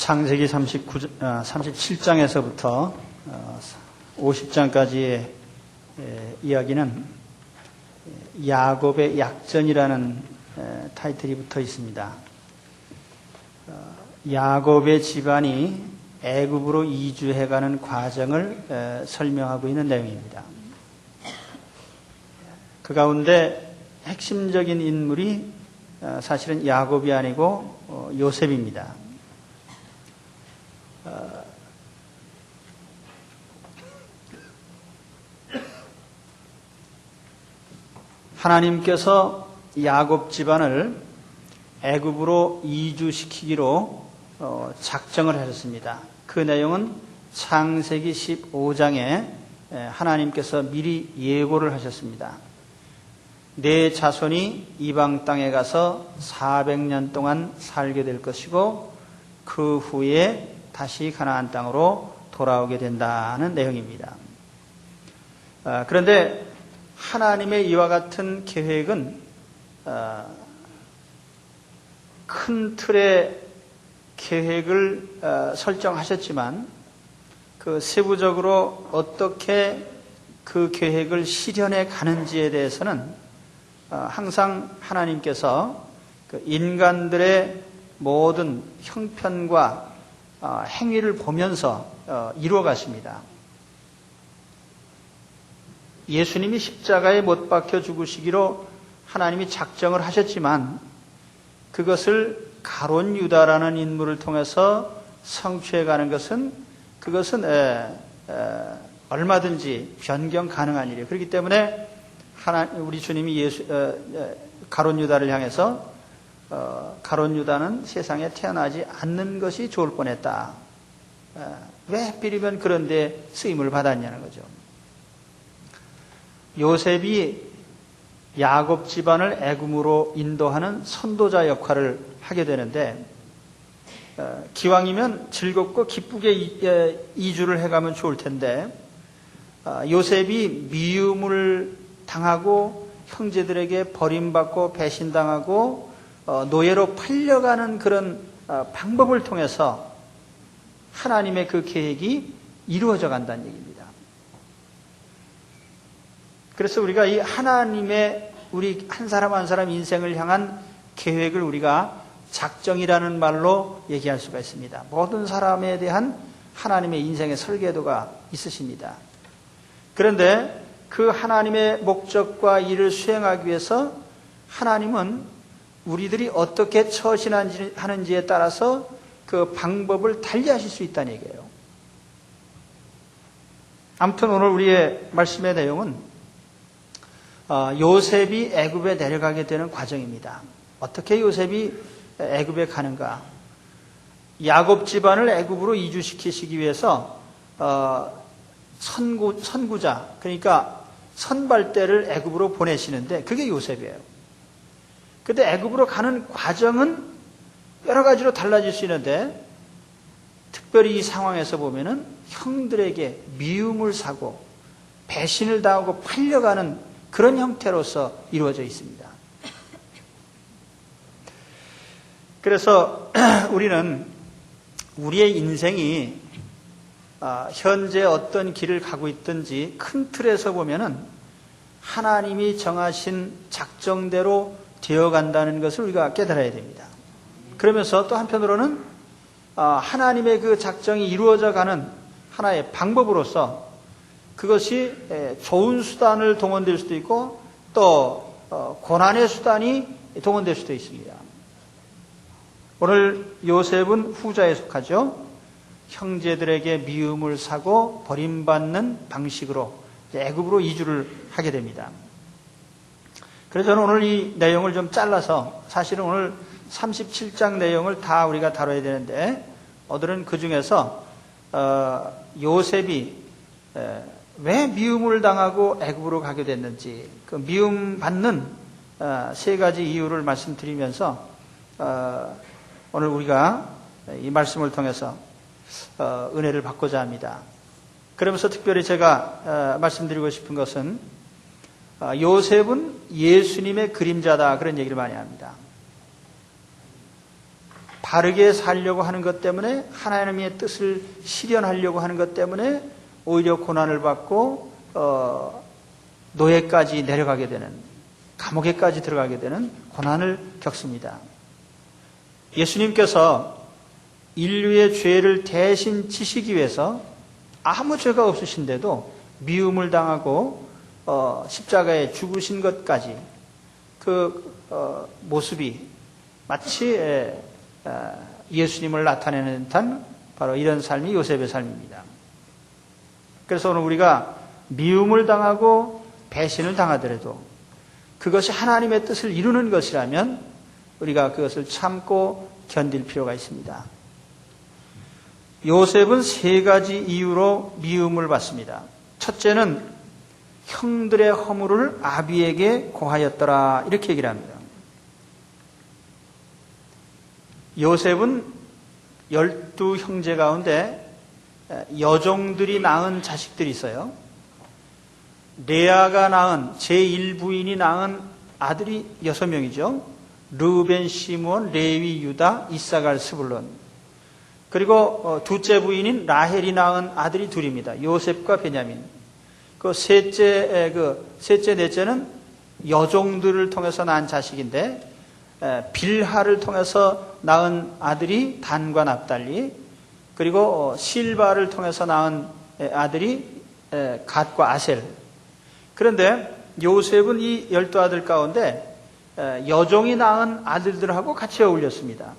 창세기 37장에서부터 50장까지의 이야기는 야곱의 약전이라는 타이틀이 붙어 있습니다. 야곱의 집안이 애굽으로 이주해가는 과정을 설명하고 있는 내용입니다. 그 가운데 핵심적인 인물이 사실은 야곱이 아니고 요셉입니다. 하나님께서 야곱 집안을 애굽으로 이주시키기로 작정을 하셨습니다. 그 내용은 창세기 15장에 하나님께서 미리 예고를 하셨습니다. 내 자손이 이방 땅에 가서 400년 동안 살게 될 것이고 그 후에 다시 가나안 땅으로 돌아오게 된다는 내용입니다. 그런데 하나님의 이와 같은 계획은 큰 틀의 계획을 설정하셨지만 그 세부적으로 어떻게 그 계획을 실현해 가는지에 대해서는 항상 하나님께서 그 인간들의 모든 형편과 행위를 보면서 이루어 가십니다. 예수님이 십자가에 못 박혀 죽으시기로 하나님이 작정을 하셨지만 그것을 가룟 유다라는 인물을 통해서 성취해 가는 것은 그것은 얼마든지 변경 가능한 일이에요. 그렇기 때문에 우리 주님이 가룟 유다를 향해서 가룟 유다는 세상에 태어나지 않는 것이 좋을 뻔했다. 왜 하필이면 그런 데 쓰임을 받았냐는 거죠. 요셉이 야곱 집안을 애굽으로 인도하는 선도자 역할을 하게 되는데 기왕이면 즐겁고 기쁘게 이주를 해가면 좋을 텐데 요셉이 미움을 당하고 형제들에게 버림받고 배신당하고 노예로 팔려가는 그런 방법을 통해서 하나님의 그 계획이 이루어져 간다는 얘기입니다. 그래서 우리가 이 하나님의 우리 한 사람 한 사람 인생을 향한 계획을 우리가 작정이라는 말로 얘기할 수가 있습니다. 모든 사람에 대한 하나님의 인생의 설계도가 있으십니다. 그런데 그 하나님의 목적과 일을 수행하기 위해서 하나님은 우리들이 어떻게 처신하는지에 따라서 그 방법을 달리하실 수 있다는 얘기예요. 아무튼 오늘 우리의 말씀의 내용은 요셉이 애굽에 내려가게 되는 과정입니다. 어떻게 요셉이 애굽에 가는가? 야곱 집안을 애굽으로 이주시키시기 위해서 선구자, 그러니까 선발대를 애굽으로 보내시는데 그게 요셉이에요. 그런데 애굽으로 가는 과정은 여러 가지로 달라질 수 있는데 특별히 이 상황에서 보면은 형들에게 미움을 사고 배신을 당하고 팔려가는 그런 형태로서 이루어져 있습니다. 그래서 우리는 우리의 인생이 현재 어떤 길을 가고 있든지 큰 틀에서 보면은 하나님이 정하신 작정대로 되어간다는 것을 우리가 깨달아야 됩니다. 그러면서 또 한편으로는 하나님의 그 작정이 이루어져 가는 하나의 방법으로서 그것이 좋은 수단을 동원될 수도 있고 또 고난의 수단이 동원될 수도 있습니다. 오늘 요셉은 후자에 속하죠. 형제들에게 미움을 사고 버림받는 방식으로 애굽으로 이주를 하게 됩니다. 그래서 저는 오늘 이 내용을 좀 잘라서 사실은 오늘 37장 내용을 다 우리가 다뤄야 되는데 오늘은 그 중에서 요셉이 왜 미움을 당하고 애굽으로 가게 됐는지 그 미움 받는 세 가지 이유를 말씀드리면서 오늘 우리가 이 말씀을 통해서 은혜를 받고자 합니다. 그러면서 특별히 제가 말씀드리고 싶은 것은 요셉은 예수님의 그림자다 그런 얘기를 많이 합니다. 바르게 살려고 하는 것 때문에, 하나님의 뜻을 실현하려고 하는 것 때문에 오히려 고난을 받고 노예까지 내려가게 되는, 감옥에까지 들어가게 되는 고난을 겪습니다. 예수님께서 인류의 죄를 대신 지시기 위해서 아무 죄가 없으신데도 미움을 당하고 십자가에 죽으신 것까지 그 모습이 마치 예수님을 나타내는 듯한 바로 이런 삶이 요셉의 삶입니다. 그래서 오늘 우리가 미움을 당하고 배신을 당하더라도 그것이 하나님의 뜻을 이루는 것이라면 우리가 그것을 참고 견딜 필요가 있습니다. 요셉은 3가지 이유로 미움을 받습니다. 첫째는 형들의 허물을 아비에게 고하였더라, 이렇게 얘기를 합니다. 요셉은 12형제 가운데 여종들이 낳은 자식들이 있어요. 레아가 낳은 제1부인이 낳은 아들이 6명이죠. 르벤, 시므온, 레위, 유다, 이사갈, 스불론. 그리고 둘째 부인인 라헬이 낳은 아들이 2입니다. 요셉과 베냐민. 셋째, 넷째는 여종들을 통해서 낳은 자식인데 빌하를 통해서 낳은 아들이 단과 납달리, 그리고 실바를 통해서 낳은 아들이 갓과 아셀. 그런데 요셉은 이 12아들 가운데 여종이 낳은 아들들하고 같이 어울렸습니다.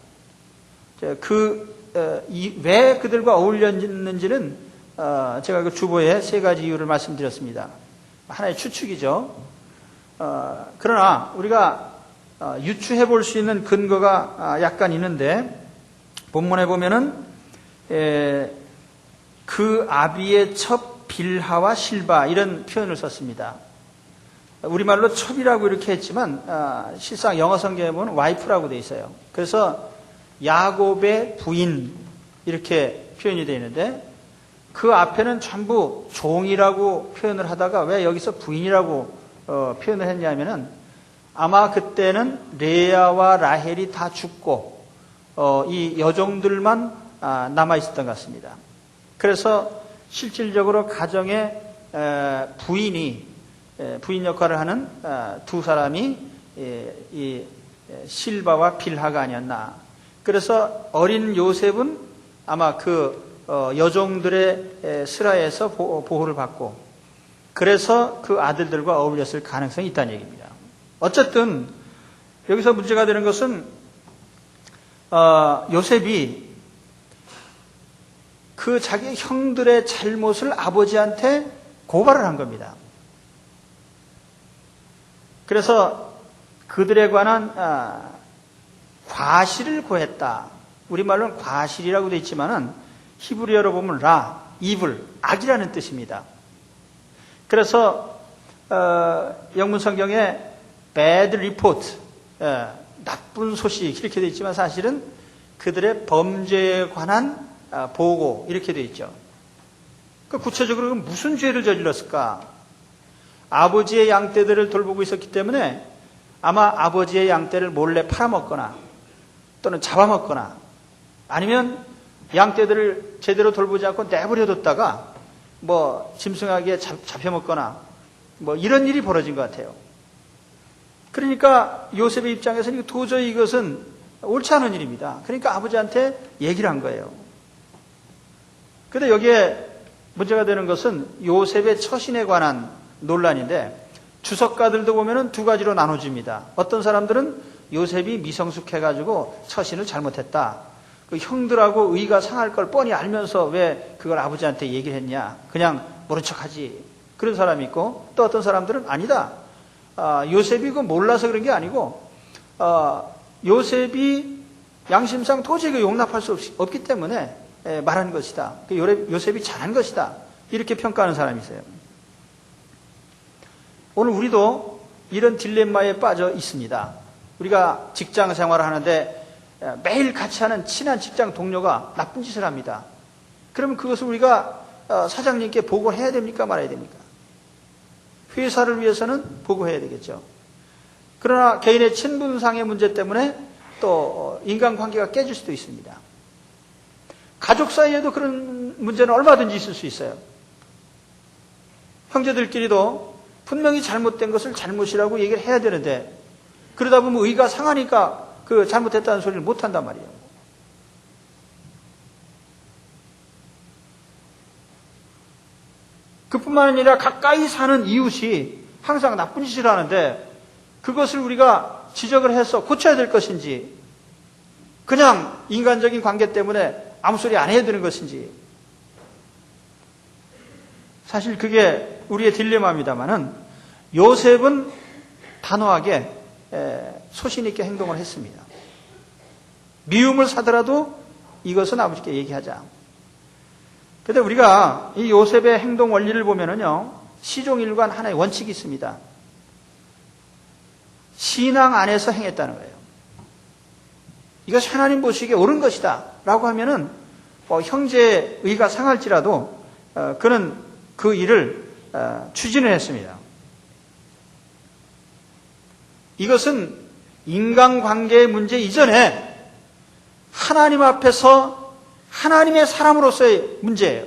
왜 그들과 어울렸는지는 제가 그 주보에 3가지 이유를 말씀드렸습니다. 하나의 추측이죠. 그러나 우리가 유추해 볼 수 있는 근거가 약간 있는데, 본문에 보면은 그 아비의 첩 빌하와 실바, 이런 표현을 썼습니다. 우리말로 첩이라고 이렇게 했지만 실상 영어 성경에 보면 와이프라고 되어 있어요. 그래서 야곱의 부인, 이렇게 표현이 되어 있는데, 그 앞에는 전부 종이라고 표현을 하다가 왜 여기서 부인이라고 표현을 했냐면은, 아마 그때는 레아와 라헬이 다 죽고 이 여종들만 남아 있었던 것 같습니다. 그래서 실질적으로 가정의 부인 역할을 하는 2 사람이 이 실바와 빌하가 아니었나. 그래서 어린 요셉은 아마 그 여종들의 슬하에서 보호를 받고, 그래서 그 아들들과 어울렸을 가능성이 있다는 얘기입니다. 어쨌든 여기서 문제가 되는 것은 요셉이 그 자기 형들의 잘못을 아버지한테 고발을 한 겁니다. 그래서 그들에 관한 과실을 고했다. 우리말로는 과실이라고 되어 있지만은 히브리어로 보면 이블, 악이라는 뜻입니다. 그래서 영문 성경에 bad report, 나쁜 소식, 이렇게 되어 있지만 사실은 그들의 범죄에 관한 보고, 이렇게 되어 있죠. 구체적으로 무슨 죄를 저질렀을까? 아버지의 양떼들을 돌보고 있었기 때문에 아마 아버지의 양떼를 몰래 팔아먹거나 또는 잡아먹거나, 아니면 양떼들을 제대로 돌보지 않고 내버려뒀다가 짐승에게 잡혀먹거나 이런 일이 벌어진 것 같아요. 그러니까 요셉의 입장에서는 도저히 이것은 옳지 않은 일입니다. 그러니까 아버지한테 얘기를 한 거예요. 그런데 여기에 문제가 되는 것은 요셉의 처신에 관한 논란인데, 주석가들도 보면은 2가지로 나눠집니다. 어떤 사람들은 요셉이 미성숙해가지고 처신을 잘못했다. 그 형들하고 의가 상할 걸 뻔히 알면서 왜 그걸 아버지한테 얘기를 했냐. 그냥 모른 척하지. 그런 사람이 있고, 또 어떤 사람들은 아니다. 요셉이 그거 몰라서 그런 게 아니고, 요셉이 양심상 도저히 용납할 수 없기 때문에 말한 것이다. 요셉이 잘한 것이다. 이렇게 평가하는 사람이 있어요. 오늘 우리도 이런 딜레마에 빠져 있습니다. 우리가 직장 생활을 하는데 매일 같이 하는 친한 직장 동료가 나쁜 짓을 합니다. 그러면 그것을 우리가 사장님께 보고해야 됩니까? 말아야 됩니까? 회사를 위해서는 보고해야 되겠죠. 그러나 개인의 친분상의 문제 때문에 또 인간관계가 깨질 수도 있습니다. 가족 사이에도 그런 문제는 얼마든지 있을 수 있어요. 형제들끼리도 분명히 잘못된 것을 잘못이라고 얘기를 해야 되는데 그러다 보면 의가 상하니까 그 잘못했다는 소리를 못한단 말이에요. 그뿐만 아니라 가까이 사는 이웃이 항상 나쁜 짓을 하는데 그것을 우리가 지적을 해서 고쳐야 될 것인지 그냥 인간적인 관계 때문에 아무 소리 안 해야 되는 것인지 사실 그게 우리의 딜레마입니다만은 요셉은 단호하게 소신 있게 행동을 했습니다. 미움을 사더라도 이것은 아버지께 얘기하자. 그런데 우리가 이 요셉의 행동 원리를 보면은요, 시종일관 하나의 원칙이 있습니다. 신앙 안에서 행했다는 거예요. 이것이 하나님 보시기에 옳은 것이다 라고 하면은 형제의 의가 상할지라도 그는 그 일을 추진을 했습니다. 이것은 인간관계의 문제 이전에 하나님 앞에서 하나님의 사람으로서의 문제예요.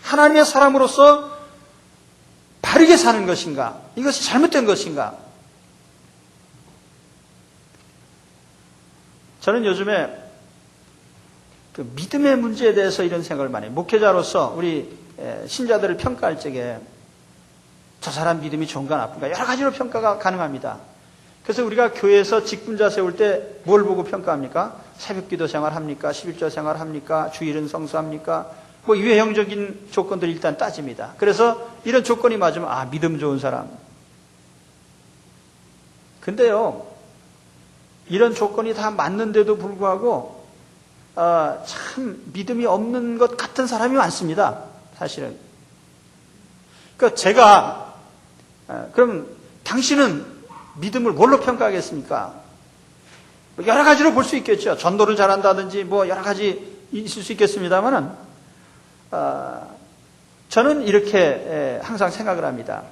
하나님의 사람으로서 바르게 사는 것인가? 이것이 잘못된 것인가? 저는 요즘에 그 믿음의 문제에 대해서 이런 생각을 많이 해요. 목회자로서 우리 신자들을 평가할 적에 저 사람 믿음이 좋은가 나쁜가 여러 가지로 평가가 가능합니다. 그래서 우리가 교회에서 직분자 세울 때 뭘 보고 평가합니까? 새벽기도 생활합니까? 11조 생활합니까? 주일은 성수합니까? 뭐 유형적인 조건들을 일단 따집니다. 그래서 이런 조건이 맞으면 믿음 좋은 사람. 근데요, 이런 조건이 다 맞는데도 불구하고 참 믿음이 없는 것 같은 사람이 많습니다. 사실은. 그러니까 제가 그럼 당신은 믿음을 뭘로 평가하겠습니까? 여러 가지로 볼 수 있겠죠. 전도를 잘한다든지 뭐 여러 가지 있을 수 있겠습니다만은 저는 이렇게 항상 생각을 합니다.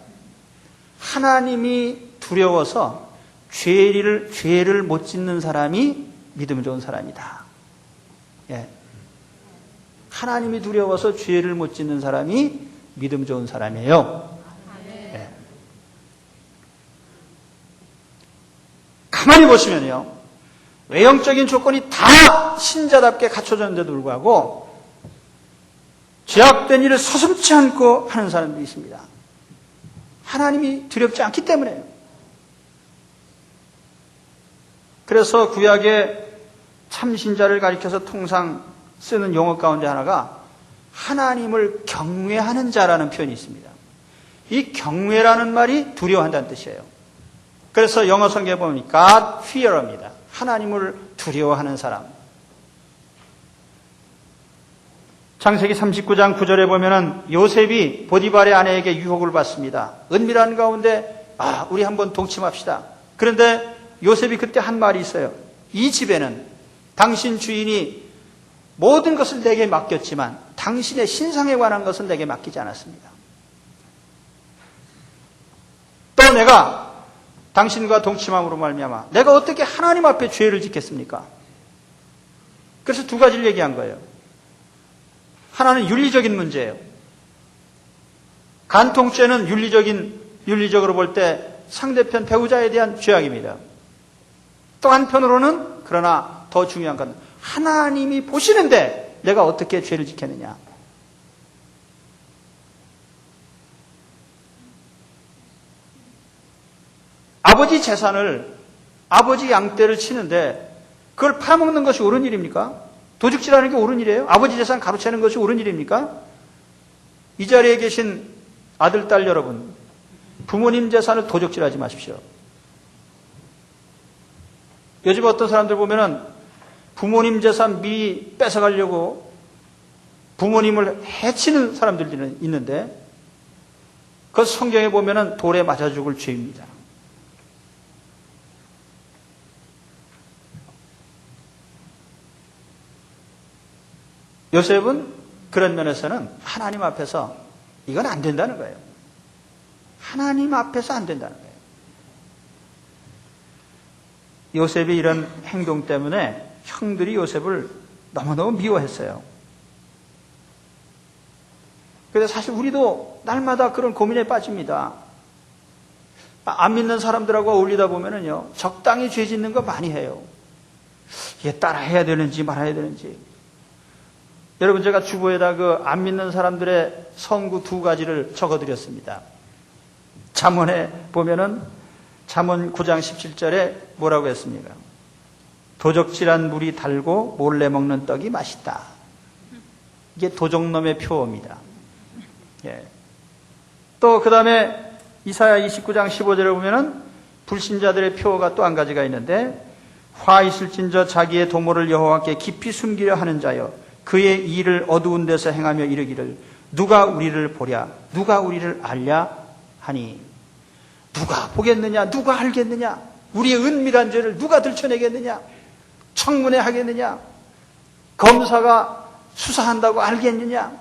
하나님이 두려워서 죄를 못 짓는 사람이 믿음 좋은 사람이다. 예. 하나님이 두려워서 죄를 못 짓는 사람이 믿음 좋은 사람이에요. 예. 가만히 보시면요, 외형적인 조건이 다 신자답게 갖춰졌는데도 불구하고 죄악된 일을 서슴지 않고 하는 사람들이 있습니다. 하나님이 두렵지 않기 때문에요. 그래서 구약의 참신자를 가리켜서 통상 쓰는 용어 가운데 하나가 하나님을 경외하는 자라는 표현이 있습니다. 이 경외라는 말이 두려워한다는 뜻이에요. 그래서 영어 성경에 보면 God fear입니다. 하나님을 두려워하는 사람. 창세기 39장 9절에 보면은 요셉이 보디발의 아내에게 유혹을 받습니다. 은밀한 가운데 우리 한번 동침합시다. 그런데 요셉이 그때 한 말이 있어요. 이 집에는 당신 주인이 모든 것을 내게 맡겼지만 당신의 신상에 관한 것은 내게 맡기지 않았습니다. 또 내가 당신과 동침함으로 말미암아 내가 어떻게 하나님 앞에 죄를 짓겠습니까? 그래서 두 가지를 얘기한 거예요. 하나는 윤리적인 문제예요. 간통죄는 윤리적으로 볼 때 상대편 배우자에 대한 죄악입니다. 또 한편으로는 그러나 더 중요한 건 하나님이 보시는데 내가 어떻게 죄를 지켰느냐. 아버지 재산을, 아버지 양떼를 치는데 그걸 파먹는 것이 옳은 일입니까? 도둑질하는 게 옳은 일이에요? 아버지 재산 가로채는 것이 옳은 일입니까? 이 자리에 계신 아들, 딸 여러분, 부모님 재산을 도둑질하지 마십시오. 요즘 어떤 사람들 보면은 부모님 재산 미리 뺏어가려고 부모님을 해치는 사람들이 있는데 그 성경에 보면은 돌에 맞아 죽을 죄입니다. 요셉은 그런 면에서는 하나님 앞에서 이건 안 된다는 거예요. 하나님 앞에서 안 된다는 거예요. 요셉의 이런 행동 때문에 형들이 요셉을 너무너무 미워했어요. 그래서 사실 우리도 날마다 그런 고민에 빠집니다. 안 믿는 사람들하고 어울리다 보면은요, 적당히 죄 짓는 거 많이 해요. 얘 따라 해야 되는지 말아야 되는지. 여러분, 제가 주보에다 그 안 믿는 사람들의 성구 2가지를 적어드렸습니다. 잠언에 보면은 잠언 9장 17절에 뭐라고 했습니까? 도적질한 물이 달고 몰래 먹는 떡이 맛있다. 이게 도적놈의 표어입니다. 예. 또 그 다음에 이사야 29장 15절에 보면은 불신자들의 표어가 또 한 가지가 있는데, 화 있을진저 자기의 도모를 여호와께 깊이 숨기려 하는 자여 그의 일을 어두운 데서 행하며 이르기를 누가 우리를 보랴 누가 우리를 알랴 하니. 누가 보겠느냐, 누가 알겠느냐, 우리의 은밀한 죄를 누가 들춰내겠느냐, 청문회 하겠느냐, 검사가 수사한다고 알겠느냐.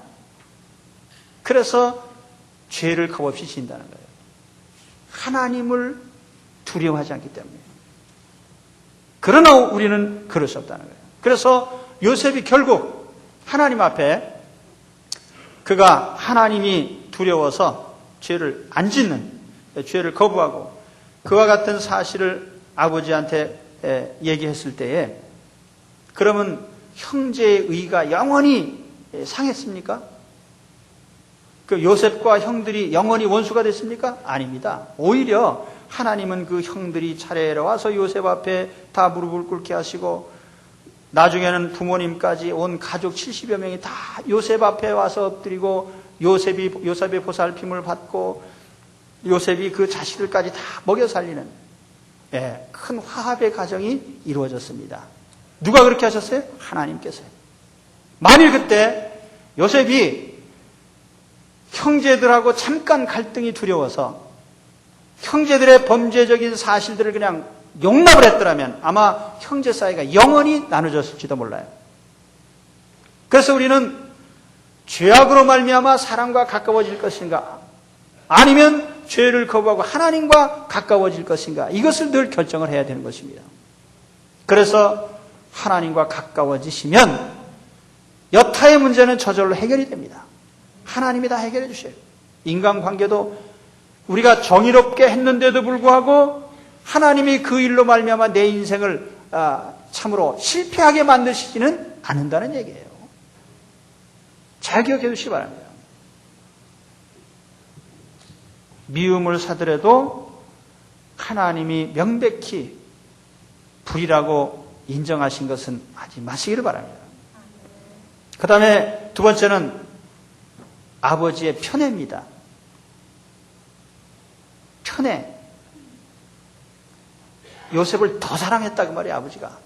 그래서 죄를 겁없이 지은다는 거예요. 하나님을 두려워하지 않기 때문에. 그러나 우리는 그럴 수 없다는 거예요. 그래서 요셉이 결국 하나님 앞에 그가 하나님이 두려워서 죄를 안 짓는, 죄를 거부하고 그와 같은 사실을 아버지한테 얘기했을 때에, 그러면 형제의 의가 영원히 상했습니까? 그 요셉과 형들이 영원히 원수가 됐습니까? 아닙니다. 오히려 하나님은 그 형들이 차례로 와서 요셉 앞에 다 무릎을 꿇게 하시고, 나중에는 부모님까지 온 가족 70여 명이 다 요셉 앞에 와서 엎드리고, 요셉의 보살핌을 받고, 요셉이 그 자식들까지 다 먹여 살리는, 예, 큰 화합의 가정이 이루어졌습니다. 누가 그렇게 하셨어요? 하나님께서요. 만일 그때 요셉이 형제들하고 잠깐 갈등이 두려워서 형제들의 범죄적인 사실들을 그냥 용납을 했더라면 아마 형제 사이가 영원히 나눠졌을지도 몰라요. 그래서 우리는 죄악으로 말미암아 사랑과 가까워질 것인가, 아니면 죄를 거부하고 하나님과 가까워질 것인가, 이것을 늘 결정을 해야 되는 것입니다. 그래서 하나님과 가까워지시면 여타의 문제는 저절로 해결이 됩니다. 하나님이 다 해결해 주셔요. 인간관계도 우리가 정의롭게 했는데도 불구하고 하나님이 그 일로 말미암아 내 인생을 참으로 실패하게 만드시지는 않는다는 얘기예요. 잘 기억해 주시기 바랍니다. 미움을 사더라도 하나님이 명백히 불이라고 인정하신 것은 하지 마시기를 바랍니다. 그 다음에 두 번째는 아버지의 편애입니다. 편애. 요셉을 더 사랑했다 그 말이에요, 아버지가.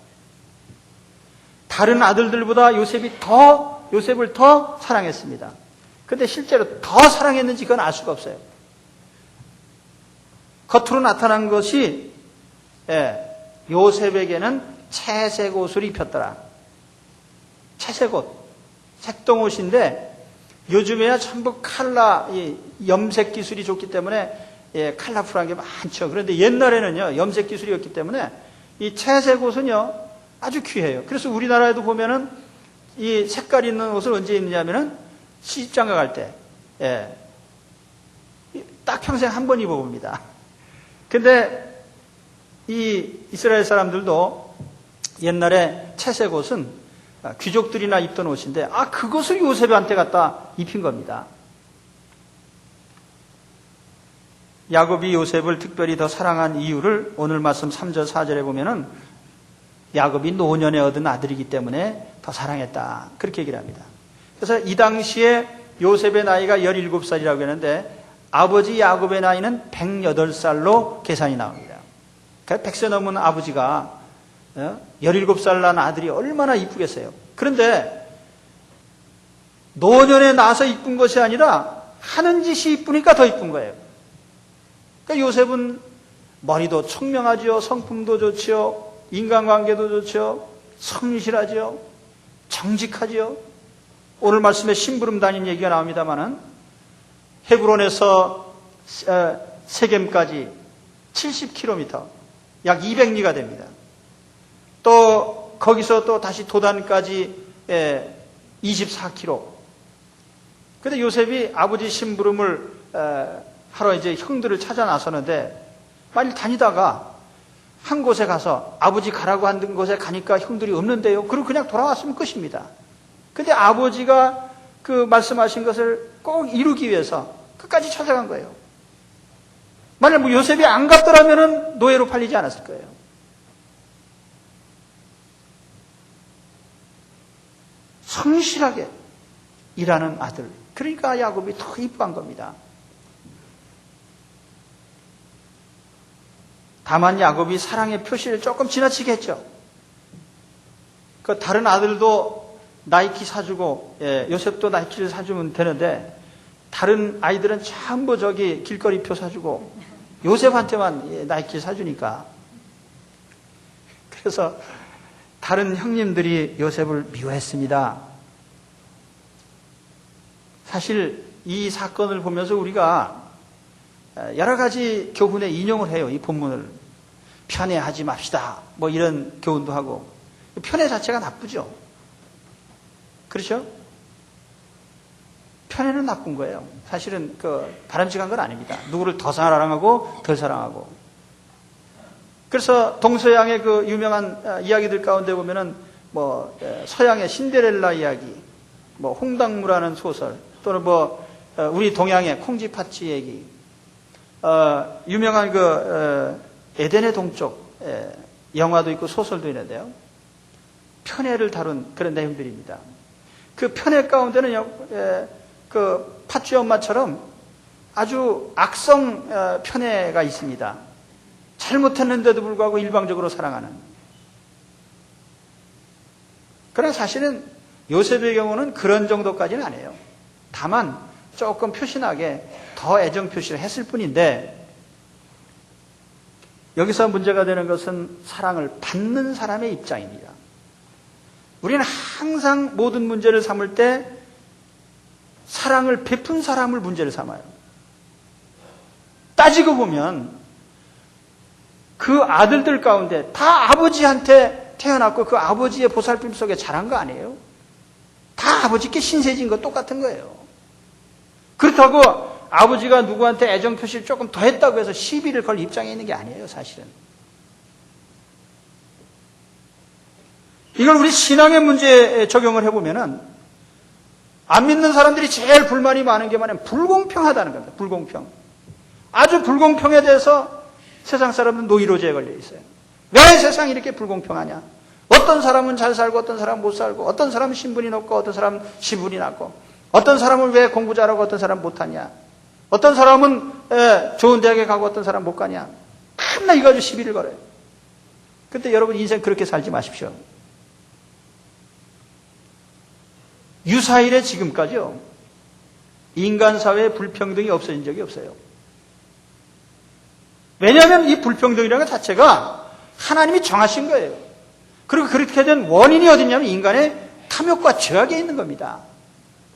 다른 아들들보다 요셉을 더 사랑했습니다. 그런데 실제로 더 사랑했는지 그건 알 수가 없어요. 겉으로 나타난 것이, 요셉에게는 채색 옷을 입혔더라. 채색 옷, 색동옷인데 요즘에야 전부 염색 기술이 좋기 때문에 컬러풀한 게 많죠. 그런데 옛날에는요, 염색 기술이 없기 때문에 이 채색 옷은요 아주 귀해요. 그래서 우리나라에도 보면은 이 색깔 있는 옷을 언제 입느냐면은 시집장가 갈 때, 딱 평생 한 번 입어봅니다. 근데 이 이스라엘 사람들도 옛날에 채색 옷은 귀족들이나 입던 옷인데, 그것을 요셉한테 갖다 입힌 겁니다. 야곱이 요셉을 특별히 더 사랑한 이유를 오늘 말씀 3절 4절에 보면은 야곱이 노년에 얻은 아들이기 때문에 더 사랑했다, 그렇게 얘기를 합니다. 그래서 이 당시에 요셉의 나이가 17살이라고 했는데 아버지 야곱의 나이는 108살로 계산이 나옵니다. 그러니까 100세 넘은 아버지가 17살 난 아들이 얼마나 이쁘겠어요. 그런데 노년에 나서 이쁜 것이 아니라 하는 짓이 이쁘니까 더 이쁜 거예요. 그러니까 요셉은 머리도 청명하죠, 성품도 좋죠, 인간관계도 좋죠, 성실하죠, 정직하죠. 오늘 말씀에 심부름 다닌 얘기가 나옵니다마는 헤브론에서 세겜까지 70km, 약 200리가 됩니다. 또 거기서 또 다시 도단까지 24km. 근데 요셉이 아버지 심부름을 하러 이제 형들을 찾아 나서는데 빨리 다니다가 한 곳에 가서 아버지 가라고 한 곳에 가니까 형들이 없는데요. 그리고 그냥 돌아왔으면 끝입니다. 근데 아버지가 그 말씀하신 것을 꼭 이루기 위해서 끝까지 찾아간 거예요. 만약 뭐 요셉이 안 갔더라면 노예로 팔리지 않았을 거예요. 성실하게 일하는 아들. 그러니까 야곱이 더 이뻐한 겁니다. 다만 야곱이 사랑의 표시를 조금 지나치게 했죠. 그 다른 아들도 나이키 사주고 요셉도 나이키를 사주면 되는데 다른 아이들은 전부 저기 길거리표 사주고 요셉한테만 나이키 사주니까. 그래서 다른 형님들이 요셉을 미워했습니다. 사실 이 사건을 보면서 우리가 여러 가지 교훈에 인용을 해요. 이 본문을. 편애하지 맙시다. 뭐 이런 교훈도 하고. 편애 자체가 나쁘죠. 그렇죠? 편애는 나쁜 거예요. 사실은 바람직한 건 아닙니다. 누구를 더 사랑하고 덜 사랑하고. 그래서 동서양의 그 유명한 이야기들 가운데 보면은 뭐 서양의 신데렐라 이야기, 뭐 홍당무라는 소설, 또는 뭐 우리 동양의 콩쥐팥쥐 얘기, 유명한 에덴의 동쪽 영화도 있고 소설도 있는데요. 편애를 다룬 그런 내용들입니다. 그 편애 가운데는 그 팥쥐 엄마처럼 아주 악성 편애가 있습니다. 잘못했는데도 불구하고 일방적으로 사랑하는. 그러나 사실은 요셉의 경우는 그런 정도까지는 아니에요. 다만 조금 표신하게 더 애정 표시를 했을 뿐인데, 여기서 문제가 되는 것은 사랑을 받는 사람의 입장입니다. 우리는 항상 모든 문제를 삼을 때 사랑을 베푼 사람을 문제를 삼아요. 따지고 보면 그 아들들 가운데 다 아버지한테 태어났고 그 아버지의 보살핌 속에 자란 거 아니에요? 다 아버지께 신세진 거 똑같은 거예요. 그렇다고 아버지가 누구한테 애정 표시를 조금 더 했다고 해서 시비를 걸 입장에 있는 게 아니에요, 사실은. 이걸 우리 신앙의 문제에 적용을 해보면은, 안 믿는 사람들이 제일 불만이 많은 게 뭐냐면 불공평하다는 겁니다. 불공평. 아주 불공평에 대해서 세상 사람은 노이로제에 걸려 있어요. 왜 세상이 이렇게 불공평하냐? 어떤 사람은 잘 살고 어떤 사람은 못 살고, 어떤 사람은 신분이 높고 어떤 사람은 신분이 낮고, 어떤 사람은 왜 공부 잘하고 어떤 사람은 못하냐? 어떤 사람은 좋은 대학에 가고 어떤 사람은 못 가냐? 맨날 이거 가지고 시비를 걸어요. 근데 여러분 인생 그렇게 살지 마십시오. 유사일에 지금까지요, 인간 사회에 불평등이 없어진 적이 없어요. 왜냐하면 이 불평등이라는 것 자체가 하나님이 정하신 거예요. 그리고 그렇게 된 원인이 어디냐면 인간의 탐욕과 죄악에 있는 겁니다.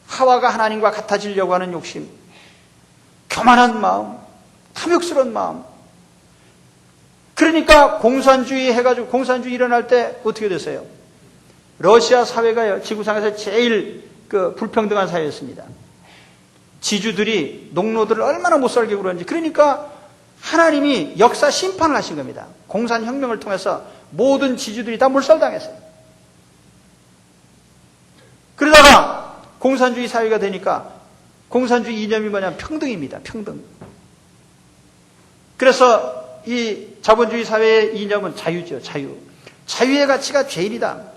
하와가 하나님과 같아지려고 하는 욕심, 교만한 마음, 탐욕스러운 마음. 그러니까 공산주의 해가지고 공산주의 일어날 때 어떻게 됐어요? 러시아 사회가요, 지구상에서 제일 불평등한 사회였습니다. 지주들이 농노들을 얼마나 못 살게 굴었는지. 그러니까 하나님이 역사 심판을 하신 겁니다. 공산혁명을 통해서 모든 지주들이 다 몰살당했어요. 그러다가 공산주의 사회가 되니까 공산주의 이념이 뭐냐면 평등입니다. 평등. 그래서 이 자본주의 사회의 이념은 자유죠. 자유. 자유의 가치가 제일이다.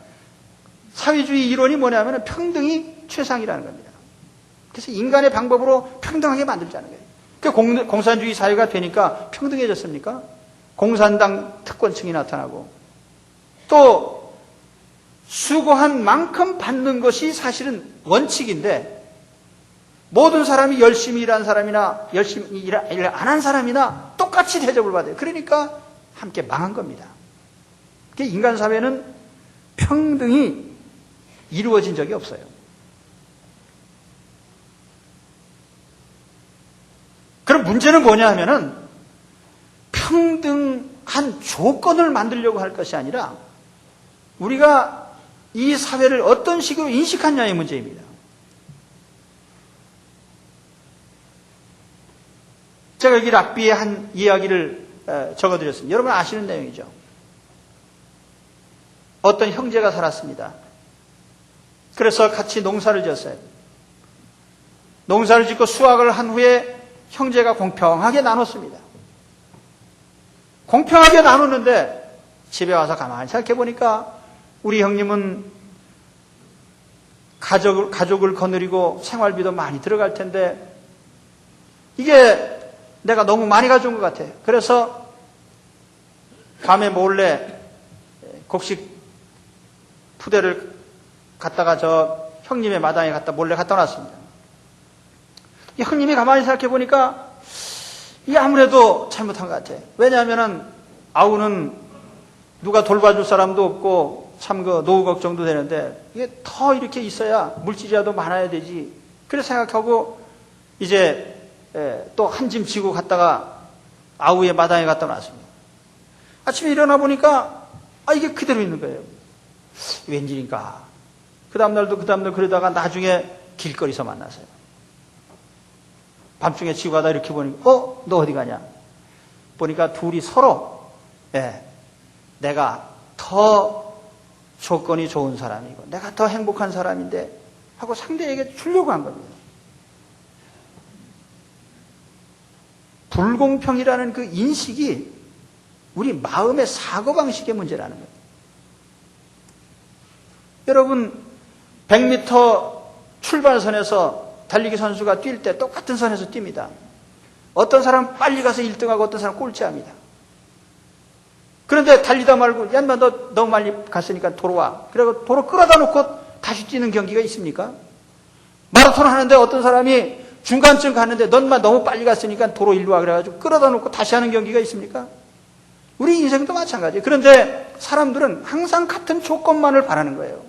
사회주의 이론이 뭐냐면 평등이 최상이라는 겁니다. 그래서 인간의 방법으로 평등하게 만들자는 거예요. 공산주의 사회가 되니까 평등해졌습니까? 공산당 특권층이 나타나고, 또 수고한 만큼 받는 것이 사실은 원칙인데, 모든 사람이 열심히 일한 사람이나 열심히 일 안 한 사람이나 똑같이 대접을 받아요. 그러니까 함께 망한 겁니다. 인간 사회는 평등이 이루어진 적이 없어요. 그럼 문제는 뭐냐 하면은 평등한 조건을 만들려고 할 것이 아니라 우리가 이 사회를 어떤 식으로 인식하느냐의 문제입니다. 제가 여기 랍비의 한 이야기를 적어드렸습니다. 여러분 아시는 내용이죠. 어떤 형제가 살았습니다. 그래서 같이 농사를 지었어요. 농사를 짓고 수확을 한 후에 형제가 공평하게 나눴습니다. 공평하게 나눴는데 집에 와서 가만히 생각해 보니까 우리 형님은 가족을 거느리고 생활비도 많이 들어갈 텐데 이게 내가 너무 많이 가져온 것 같아. 그래서 밤에 몰래 곡식 푸대를 갖다가 저 형님의 마당에 갖다 몰래 갖다 놨습니다. 이 형님이 가만히 생각해 보니까 이게 아무래도 잘못한 것 같아. 왜냐하면은 아우는 누가 돌봐줄 사람도 없고 참 그 노후 걱정도 되는데 이게 더 이렇게 있어야 물질이라도 많아야 되지. 그래서 생각하고 이제 또 한 짐 지고 갔다가 아우의 마당에 갖다 놨습니다. 아침에 일어나 보니까 이게 그대로 있는 거예요. 웬일인가. 그 다음날도 그러다가 나중에 길거리에서 만났어요. 밤중에 지고 가다 이렇게 보니까 너 어디 가냐. 보니까 둘이 서로 내가 더 조건이 좋은 사람이고 내가 더 행복한 사람인데 하고 상대에게 주려고 한 겁니다. 불공평이라는 그 인식이 우리 마음의 사고방식의 문제라는 거예요. 여러분 100m 출발선에서 달리기 선수가 뛸 때 똑같은 선에서 뜁니다. 어떤 사람은 빨리 가서 1등하고 어떤 사람은 꼴찌합니다. 그런데 달리다 말고 야 인마 너 너무 빨리 갔으니까 도로 와. 그리고 도로 끌어다 놓고 다시 뛰는 경기가 있습니까? 마라톤 하는데 어떤 사람이 중간쯤 갔는데 넌만 너무 빨리 갔으니까 도로 일로 와 그래가지고 끌어다 놓고 다시 하는 경기가 있습니까? 우리 인생도 마찬가지예요. 그런데 사람들은 항상 같은 조건만을 바라는 거예요.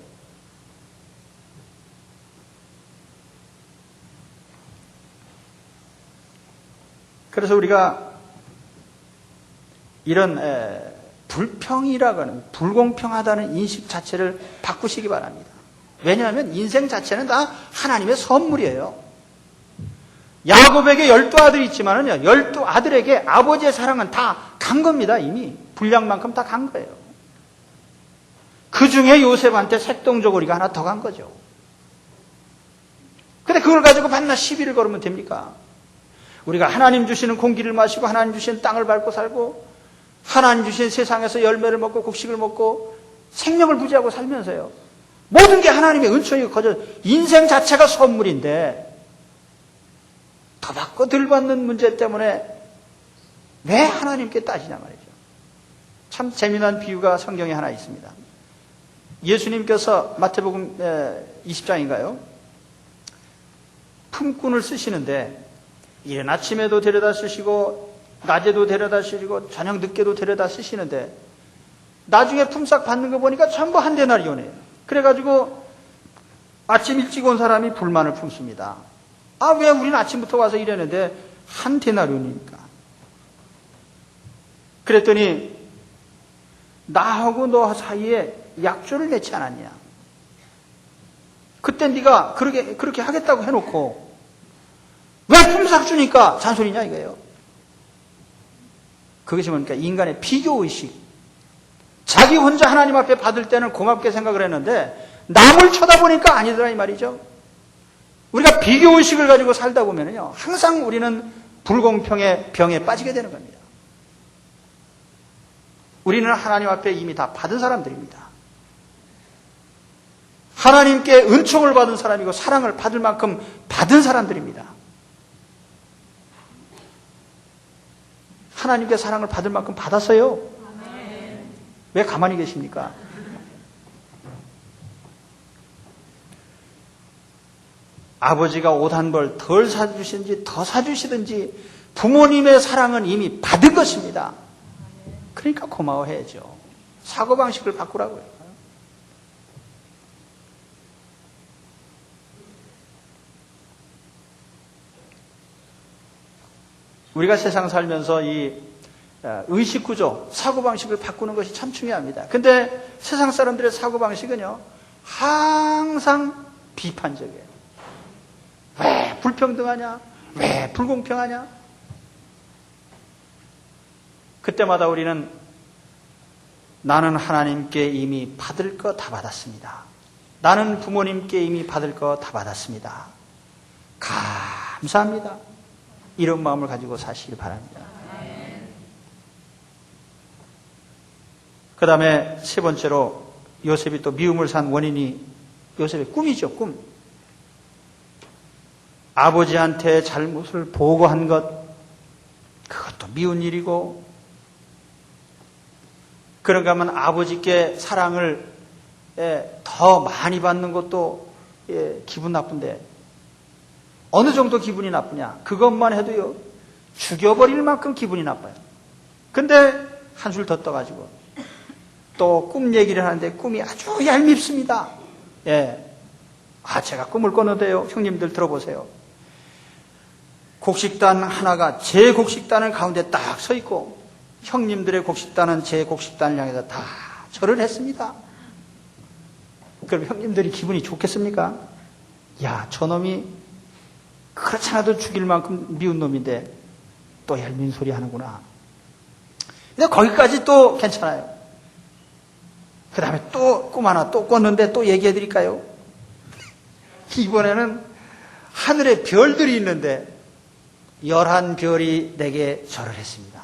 그래서 우리가 이런 불평이라고 하는 불공평하다는 인식 자체를 바꾸시기 바랍니다. 왜냐하면 인생 자체는 다 하나님의 선물이에요. 야곱에게 12아들이 있지만은요, 12아들에게 아버지의 사랑은 다 간 겁니다. 이미 분량만큼 다 간 거예요. 그 중에 요셉한테 색동저고리가 하나 더 간 거죠. 근데 그걸 가지고 반나 시비를 걸으면 됩니까? 우리가 하나님 주시는 공기를 마시고 하나님 주시는 땅을 밟고 살고 하나님 주신 세상에서 열매를 먹고 곡식을 먹고 생명을 부지하고 살면서요. 모든 게 하나님의 은총이 거저 인생 자체가 선물인데 더 받고 덜 받는 문제 때문에 왜 하나님께 따지냐 말이죠. 참 재미난 비유가 성경에 하나 있습니다. 예수님께서 마태복음 20장인가요? 품꾼을 쓰시는데 이른 아침에도 데려다 쓰시고 낮에도 데려다 쓰시고 저녁 늦게도 데려다 쓰시는데 나중에 품삯 받는 거 보니까 전부 한 데나리온이에요. 그래가지고 아침 일찍 온 사람이 불만을 품습니다. 왜 우리는 아침부터 와서 일했는데 한 데나리온이니까. 그랬더니 나하고 너 사이에 약조를 맺지 않았냐. 그때 네가 그렇게 하겠다고 해놓고 왜 품삯 주니까 잔소리냐 이거예요. 그것이 뭡니까? 인간의 비교의식. 자기 혼자 하나님 앞에 받을 때는 고맙게 생각을 했는데 남을 쳐다보니까 아니더라 이 말이죠. 우리가 비교의식을 가지고 살다 보면요 항상 우리는 불공평의 병에 빠지게 되는 겁니다. 우리는 하나님 앞에 이미 다 받은 사람들입니다. 하나님께 은총을 받은 사람이고 사랑을 받을 만큼 받은 사람들입니다. 하나님께 사랑을 받을 만큼 받았어요. 왜 가만히 계십니까? 아버지가 옷 한 벌 덜 사주시든지 더 사주시든지 부모님의 사랑은 이미 받은 것입니다. 그러니까 고마워해야죠. 사고방식을 바꾸라고요. 우리가 세상 살면서 이 의식구조, 사고방식을 바꾸는 것이 참 중요합니다. 근데 세상 사람들의 사고방식은요, 항상 비판적이에요. 왜 불평등하냐? 왜 불공평하냐? 그때마다 우리는 나는 하나님께 이미 받을 거 다 받았습니다. 나는 부모님께 이미 받을 거 다 받았습니다. 감사합니다. 이런 마음을 가지고 사시길 바랍니다. 그 다음에 세 번째로 요셉이 또 미움을 산 원인이 요셉의 꿈이죠, 꿈. 아버지한테 잘못을 보고한 것, 그것도 미운 일이고, 그런가 하면 아버지께 사랑을 더 많이 받는 것도 기분 나쁜데, 어느 정도 기분이 나쁘냐? 그것만 해도요, 죽여버릴 만큼 기분이 나빠요. 근데 한술 더 떠가지고 또 꿈 얘기를 하는데 꿈이 아주 얄밉습니다. 제가 꿈을 꿨는데요, 형님들 들어보세요. 곡식단 하나가 제 곡식단을 가운데 딱 서 있고, 형님들의 곡식단은 제 곡식단을 향해서 다 절을 했습니다. 그럼 형님들이 기분이 좋겠습니까? 야, 저놈이 그렇지 않아도 죽일 만큼 미운 놈인데 또 얄미운 소리 하는구나. 근데 거기까지 또 괜찮아요. 그 다음에 또 꿈 하나 또 꿨는데 또 얘기해 드릴까요? 이번에는 하늘에 별들이 있는데 11별이 내게 절을 했습니다.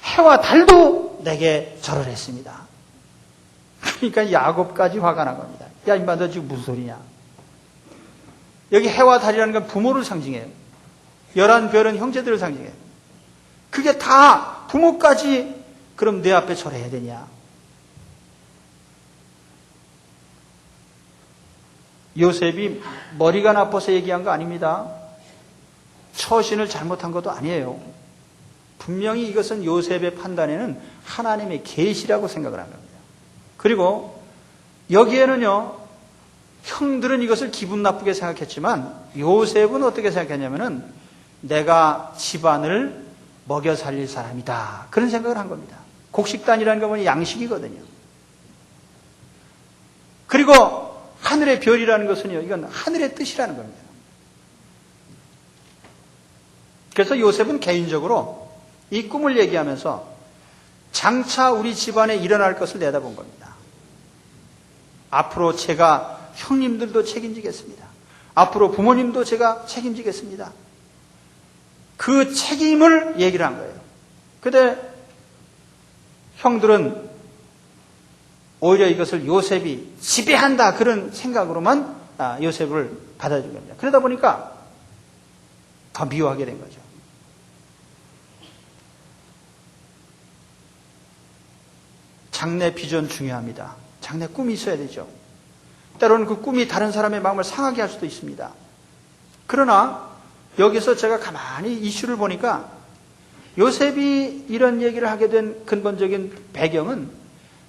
해와 달도 내게 절을 했습니다. 그러니까 야곱까지 화가 난 겁니다. 야, 임마, 너 지금 무슨 소리냐? 여기 해와 달이라는 건 부모를 상징해요. 11별은 형제들을 상징해요. 그게 다 부모까지 그럼 내 앞에 절해야 되냐? 요셉이 머리가 나빠서 얘기한 거 아닙니다. 처신을 잘못한 것도 아니에요. 분명히 이것은 요셉의 판단에는 하나님의 계시라고 생각을 한 겁니다. 그리고 여기에는요, 형들은 이것을 기분 나쁘게 생각했지만 요셉은 어떻게 생각했냐면은 내가 집안을 먹여 살릴 사람이다, 그런 생각을 한 겁니다. 곡식단이라는 건 양식이거든요. 그리고 하늘의 별이라는 것은요, 이건 하늘의 뜻이라는 겁니다. 그래서 요셉은 개인적으로 이 꿈을 얘기하면서 장차 우리 집안에 일어날 것을 내다본 겁니다. 앞으로 제가 형님들도 책임지겠습니다. 앞으로 부모님도 제가 책임지겠습니다. 그 책임을 얘기를 한 거예요. 근데 형들은 오히려 이것을 요셉이 지배한다, 그런 생각으로만 요셉을 받아준 겁니다. 그러다 보니까 더 미워하게 된 거죠. 장래 비전 중요합니다. 장래 꿈이 있어야 되죠. 때로는 그 꿈이 다른 사람의 마음을 상하게 할 수도 있습니다. 그러나 여기서 제가 가만히 이슈를 보니까 요셉이 이런 얘기를 하게 된 근본적인 배경은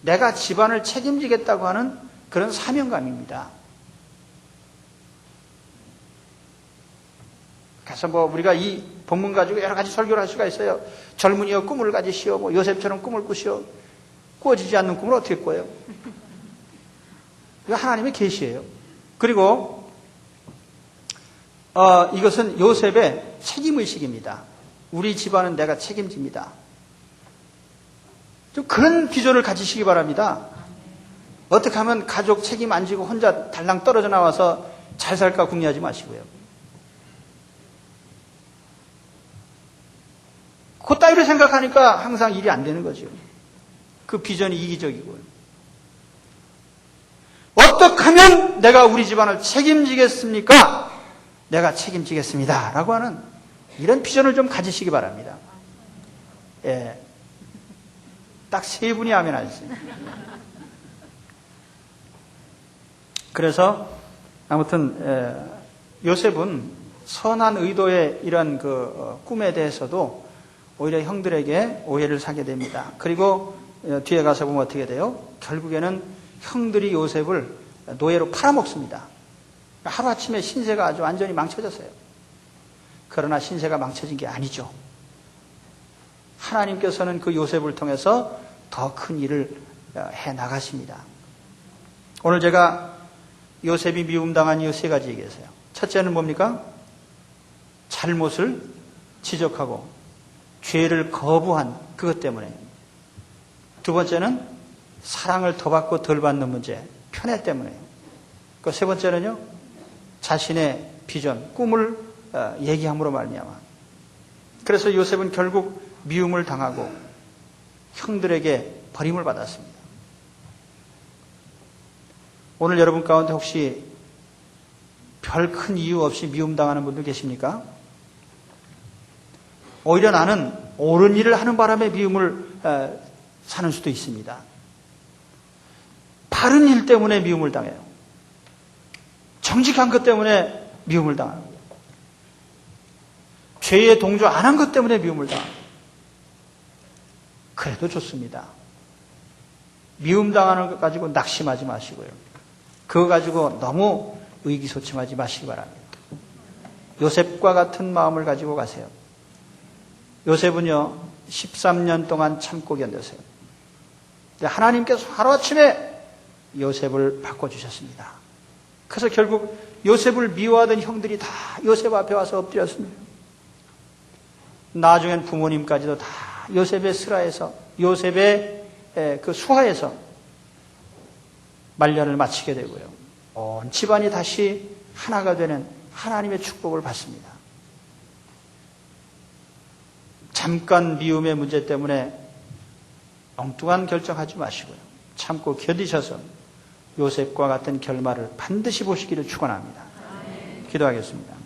내가 집안을 책임지겠다고 하는 그런 사명감입니다. 그래서 우리가 이 본문 가지고 여러 가지 설교를 할 수가 있어요. 젊은이여 꿈을 가지시오, 요셉처럼 꿈을 꾸시오. 꾸어지지 않는 꿈을 어떻게 꿔요? 이거 하나님의 계시예요. 그리고 이것은 요셉의 책임의식입니다. 우리 집안은 내가 책임집니다. 좀 그런 비전을 가지시기 바랍니다. 어떻게 하면 가족 책임 안 지고 혼자 달랑 떨어져 나와서 잘 살까 궁리하지 마시고요. 그 따위로 생각하니까 항상 일이 안 되는 거죠. 그 비전이 이기적이고요. 어떻게 하면 내가 우리 집안을 책임지겠습니까? 내가 책임지겠습니다. 라고 하는 이런 비전을 좀 가지시기 바랍니다. 예. 딱 세 분이 아멘 하셨습니다. 그래서 아무튼 요셉은 선한 의도의 이런 꿈에 대해서도 오히려 형들에게 오해를 사게 됩니다. 그리고 뒤에 가서 보면 어떻게 돼요? 결국에는 형들이 요셉을 노예로 팔아먹습니다. 하루아침에 신세가 아주 완전히 망쳐졌어요. 그러나 신세가 망쳐진 게 아니죠. 하나님께서는 그 요셉을 통해서 더 큰 일을 해 나가십니다. 오늘 제가 요셉이 미움당한 이유 세 가지 얘기했어요. 첫째는 뭡니까? 잘못을 지적하고 죄를 거부한 그것 때문에. 두 번째는 사랑을 더 받고 덜 받는 문제, 편애 때문에. 그 세 번째는요, 자신의 비전, 꿈을 얘기함으로 말미암아. 그래서 요셉은 결국 미움을 당하고 형들에게 버림을 받았습니다. 오늘 여러분 가운데 혹시 별 큰 이유 없이 미움당하는 분들 계십니까? 오히려 나는 옳은 일을 하는 바람에 미움을 사는 수도 있습니다. 바른 일 때문에 미움을 당해요. 정직한 것 때문에 미움을 당합니다. 죄에 동조 안 한 것 때문에 미움을 당합니다. 그래도 좋습니다. 미움 당하는 것 가지고 낙심하지 마시고요. 그거 가지고 너무 의기소침하지 마시기 바랍니다. 요셉과 같은 마음을 가지고 가세요. 요셉은요, 13년 동안 참고 견뎠어요. 하나님께서 하루아침에 요셉을 바꿔주셨습니다. 그래서 결국 요셉을 미워하던 형들이 다 요셉 앞에 와서 엎드렸습니다. 나중엔 부모님까지도 다 요셉의 슬하에서, 요셉의 그 수하에서 말년을 마치게 되고요. 온 집안이 다시 하나가 되는 하나님의 축복을 받습니다. 잠깐 미움의 문제 때문에 엉뚱한 결정하지 마시고요. 참고 견디셔서 요셉과 같은 결말을 반드시 보시기를 축원합니다. 기도하겠습니다.